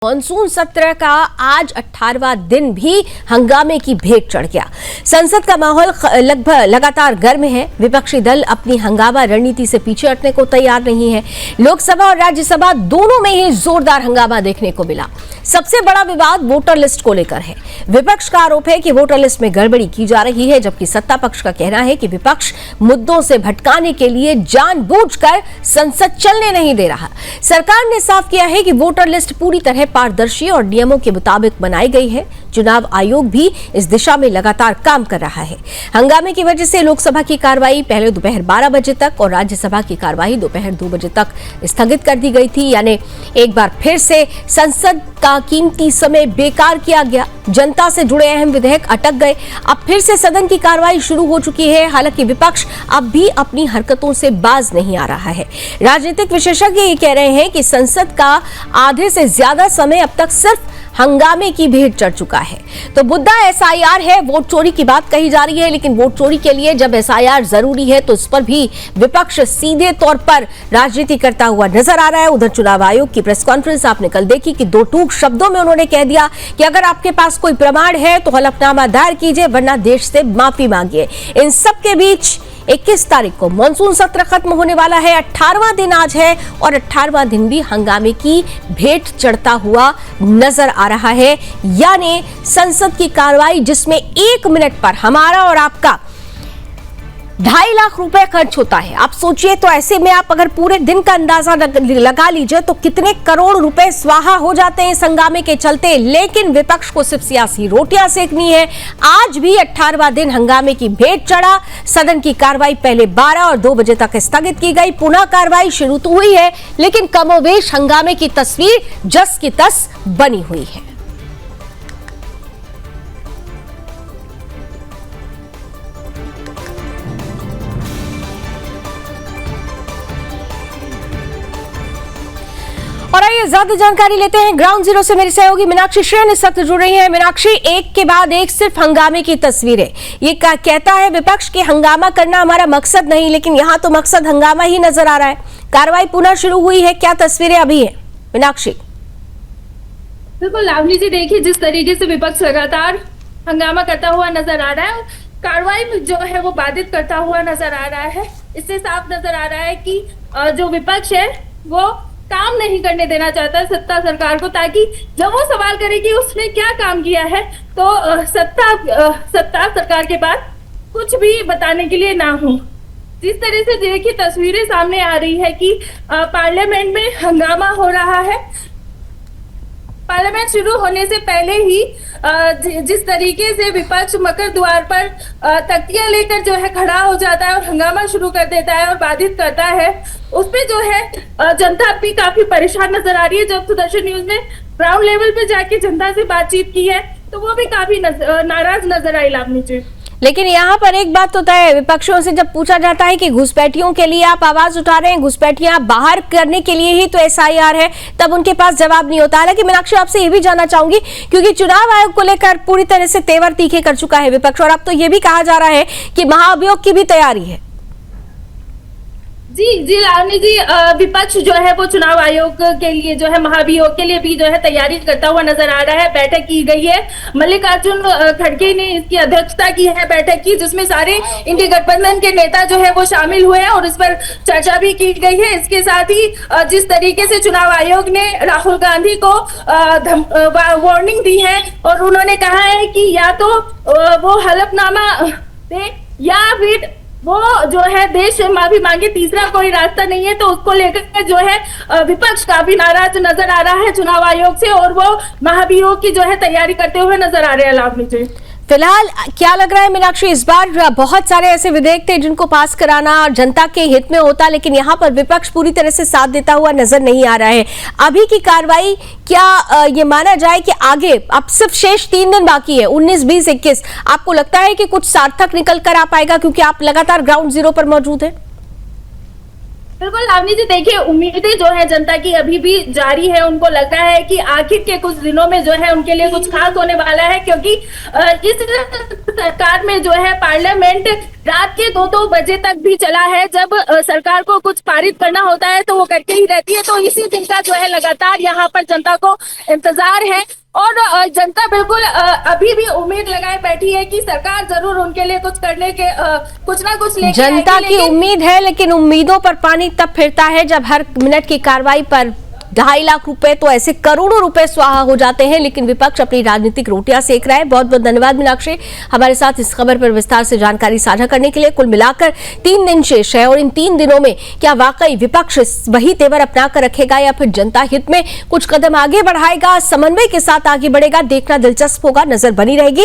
Monsoon सत्र का आज 18वां दिन भी हंगामे की भेंट चढ़ गया। संसद का माहौल लगभग लगातार गर्म है। विपक्षी दल अपनी हंगामा रणनीति से पीछे हटने को तैयार नहीं है। लोकसभा और राज्यसभा दोनों में ही जोरदार हंगामा देखने को मिला। सबसे बड़ा विवाद वोटर लिस्ट को लेकर है। विपक्ष का आरोप है कि वोटर लिस्ट में गड़बड़ी की जा रही है, जबकि सत्ता पक्ष का कहना है कि विपक्ष मुद्दों से भटकाने के लिए जानबूझकर संसद चलने नहीं दे रहा। सरकार ने साफ किया है कि वोटर लिस्ट पूरी तरह पारदर्शी और नियमों के मुताबिक बनाई गई है। चुनाव आयोग भी इस दिशा में लगातार काम कर रहा है। हंगामे की वजह से लोकसभा की कार्रवाई पहले दोपहर 12 बजे तक और राज्यसभा की कार्रवाई दोपहर 2 बजे तक स्थगित कर दी गई थी। यानी एक बार फिर से संसद का कीमती समय बेकार किया गया। जनता से जुड़े अहम विधेयक अटक गए। अब फिर से सदन की कार्रवाई शुरू हो चुकी है। हालांकि विपक्ष अब भी अपनी हरकतों से बाज नहीं आ रहा है। राजनीतिक विशेषज्ञ ये कह रहे हैं कि संसद का आधे से ज्यादा समय अब तक सिर्फ हंगामे की भेंट चढ़ चुका है। तो मुद्दा एसआईआर है। वोट चोरी की बात कही जा रही है, लेकिन वोट चोरी के लिए जब एसआईआर जरूरी है तो इस पर भी विपक्ष सीधे तौर पर राजनीति करता हुआ नजर आ रहा है। उधर चुनाव आयोग की प्रेस कॉन्फ्रेंस आपने कल देखी कि दो टूक शब्दों में उन्होंने कह दिया कि अगर आपके पास कोई प्रमाण है तो हलफनामा दायर कीजिए, वरना देश से माफी मांगिए। इन सब के बीच 21 तारीख को मानसून सत्र खत्म होने वाला है। 18वां दिन आज है और 18वां दिन भी हंगामे की भेंट चढ़ता हुआ नजर आ रहा है। यानी संसद की कार्रवाई जिसमें 1 मिनट पर हमारा और आपका 2.5 लाख रुपए खर्च होता है। आप सोचिए, तो ऐसे में आप अगर पूरे दिन का अंदाजा लगा लीजिए तो कितने करोड़ रुपए स्वाहा हो जाते हैं इस हंगामे के चलते। लेकिन विपक्ष को सिर्फ सियासी रोटियां सेकनी है। आज भी 18वां दिन हंगामे की भेंट चढ़ा। सदन की कार्रवाई पहले 12 और 2 बजे तक स्थगित की गई। पुनः कार्रवाई शुरू तो हुई है, लेकिन कमोवेश हंगामे की तस्वीर जस की तस बनी हुई है। और आइए ज्यादा जानकारी लेते हैं ग्राउंड जीरो से। मेरी सहयोगी मीनाक्षी श्रेयन इस वक्त जुड़ रही है। मीनाक्षी, एक के बाद एक सिर्फ हंगामे की तस्वीरें। ये कहता है विपक्ष की हंगामा करना हमारा मकसद नहीं, लेकिन यहाँ तो मकसद हंगामा ही नजर आ रहा है। कार्रवाई पुनः शुरू हुई है, क्या तस्वीरें अभी है मीनाक्षी? बिल्कुल लावनी जी, देखिए जिस तरीके से विपक्ष लगातार हंगामा करता हुआ नजर आ रहा है, कार्रवाई जो है वो बाधित करता हुआ नजर आ रहा है। इससे साफ नजर आ रहा है कि जो विपक्ष है वो काम नहीं करने देना चाहता सत्ता सरकार को, ताकि जब वो सवाल करे कि उसने क्या काम किया है तो सत्ता सरकार के पास कुछ भी बताने के लिए ना हो। जिस तरह से देखिए तस्वीरें सामने आ रही है कि पार्लियामेंट में हंगामा हो रहा है। पार्लियामेंट शुरू होने से पहले ही जिस तरीके से विपक्ष मकर द्वार पर तख्तियां लेकर जो है खड़ा हो जाता है और हंगामा शुरू कर देता है और बाधित करता है, उस पे जो है जनता भी काफी परेशान नजर आ रही है। जब सुदर्शन न्यूज ने ग्राउंड लेवल पे जाके जनता से बातचीत की है तो वो भी काफी नाराज नजर आई लावनी जी। लेकिन यहाँ पर एक बात होता है, विपक्षों से जब पूछा जाता है कि घुसपैठियों के लिए आप आवाज उठा रहे हैं, घुसपैठियां बाहर करने के लिए ही तो एसआईआर है, तब उनके पास जवाब नहीं होता। हालांकि मीनाक्षी, आपसे ये भी जानना चाहूंगी, क्योंकि चुनाव आयोग को लेकर पूरी तरह से तेवर तीखे कर चुका है विपक्ष, और अब तो ये भी कहा जा रहा है कि महाभियोग की भी तैयारी है। जी लावनी जी, विपक्ष जो है वो चुनाव आयोग के लिए जो है महाभियोग के लिए भी जो है तैयारी करता हुआ नजर आ रहा है। बैठक की गई है, मल्लिकार्जुन खड़गे ने इसकी अध्यक्षता की है बैठक की, जिसमें सारे इंडिया गठबंधन के नेता जो है वो शामिल हुए हैं और इस पर चर्चा भी की गई है। इसके साथ ही जिस तरीके से चुनाव आयोग ने राहुल गांधी को वार्निंग दी है और उन्होंने कहा है कि या तो वो हलफनामा दे या फिर वो जो है देश से माफी मांगे, तीसरा कोई रास्ता नहीं है। तो उसको लेकर जो है विपक्ष काफी नाराज नजर आ रहा है चुनाव आयोग से और वो महाभियोग की जो है तैयारी करते हुए नजर आ रहे हैं लावनी जी। फिलहाल क्या लग रहा है मीनाक्षी, इस बार बहुत सारे ऐसे विधेयक थे जिनको पास कराना और जनता के हित में होता, लेकिन यहाँ पर विपक्ष पूरी तरह से साथ देता हुआ नजर नहीं आ रहा है। अभी की कार्रवाई क्या ये माना जाए कि आगे अब सिर्फ शेष 3 दिन बाकी है, 19, 20, 21, आपको लगता है कि कुछ सार्थक निकल कर आ पाएगा, क्योंकि आप लगातार ग्राउंड जीरो पर मौजूद है? बिल्कुल लावनी जी, देखिए उम्मीदें जो है जनता की अभी भी जारी है। उनको लग रहा है कि आखिर के कुछ दिनों में जो है उनके लिए कुछ खास होने वाला है, क्योंकि इस सरकार में जो है पार्लियामेंट रात के 2-2 बजे तक भी चला है। जब सरकार को कुछ पारित करना होता है तो वो करके ही रहती है। तो इसी दिन का जो है लगातार यहाँ पर जनता को इंतजार है और जनता बिल्कुल अभी भी उम्मीद लगाए बैठी है कि सरकार जरूर उनके लिए कुछ करने के कुछ ना कुछ लेके जनता आएगी। की उम्मीद है, लेकिन उम्मीदों पर पानी तब फिरता है जब हर मिनट की कार्रवाई पर 2.5 लाख रुपए तो ऐसे करोड़ों रुपए स्वाहा हो जाते हैं। लेकिन विपक्ष अपनी राजनीतिक रोटियां सेक रहा है। बहुत बहुत धन्यवाद मीनाक्षी, हमारे साथ इस खबर पर विस्तार से जानकारी साझा करने के लिए। कुल मिलाकर 3 दिन शेष है और इन 3 दिनों में क्या वाकई विपक्ष वही तेवर अपना कर रखेगा या फिर जनता हित में कुछ कदम आगे बढ़ाएगा, समन्वय के साथ आगे बढ़ेगा, देखना दिलचस्प होगा, नजर बनी रहेगी।